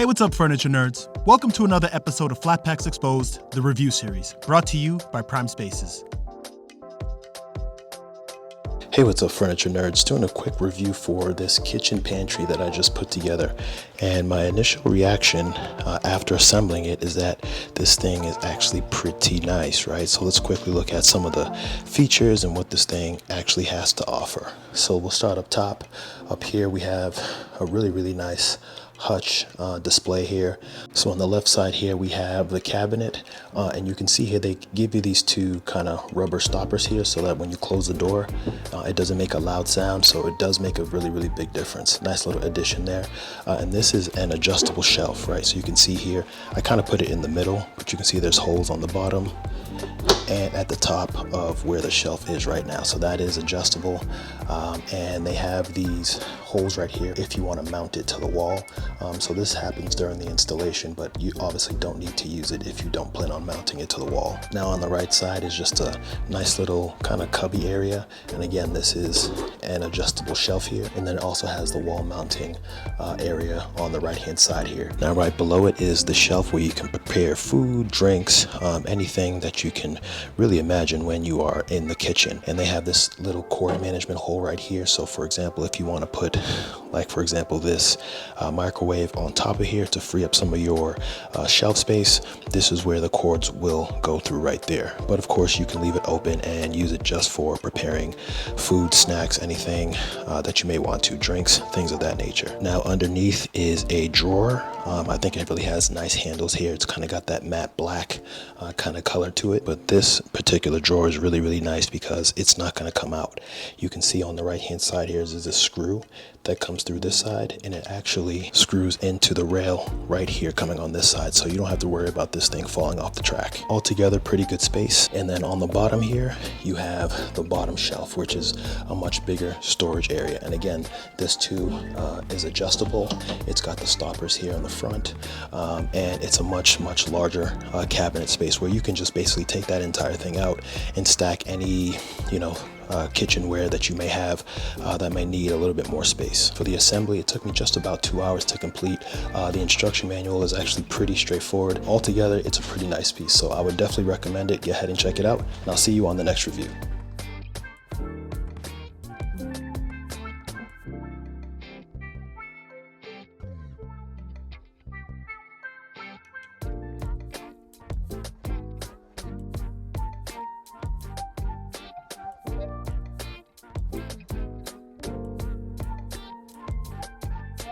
Hey, what's up, furniture nerds? Welcome to another episode of Flat Packs Exposed, the review series, brought to you by Prime Spaces. Hey, what's up, furniture nerds? Doing a quick review for this kitchen pantry that I just put together. And my initial reaction after assembling it is that this thing is actually pretty nice, right? So let's quickly look at some of the features and what this thing actually has to offer. So we'll start up top. Up here we have a really nice hutch display here. So on the left side here we have the cabinet, and you can see here they give you these two kind of rubber stoppers here so that when you close the door it doesn't make a loud sound, so it does make a really big difference. Nice little addition there. And this is an adjustable shelf, right? So you can see here I kind of put it in the middle, but you can see there's holes on the bottom and at the top of where the shelf is right now, so that is adjustable. And they have these holes right here if you want to mount it to the wall. So this happens during the installation, but you obviously don't need to use it if you don't plan on mounting it to the wall. Now on the right side is just a nice little kind of cubby area, and again this is an adjustable shelf here, and then it also has the wall mounting area on the right hand side here. Now right below it is the shelf where you can prepare food, drinks, anything that you can really imagine when you are in the kitchen. And they have this little cord management hole right here, so for example if you want to put, like for example, this microwave on top of here to free up some of your shelf space, this is where the cords will go through right there. But of course you can leave it open and use it just for preparing food, snacks, anything that you may want to, drinks, things of that nature. Now underneath is a drawer. I think it really has nice handles here. It's kind of got that matte black kind of color to it, but this particular drawer is really nice because it's not going to come out. You can see on the right hand side here is a screw that comes through this side, and it actually screws into the rail right here coming on this side, so you don't have to worry about this thing falling off the track. Altogether pretty good space. And then on the bottom here you have the bottom shelf, which is a much bigger storage area, and again this too is adjustable. It's got the stoppers here on the front, and it's a much larger cabinet space where you can just basically take that entire thing out and stack any kitchenware that you may have that may need a little bit more space. For the assembly, it took me just about 2 hours to complete. The instruction manual is actually pretty straightforward. Altogether, it's a pretty nice piece, so I would definitely recommend it. Go ahead and check it out, and I'll see you on the next review.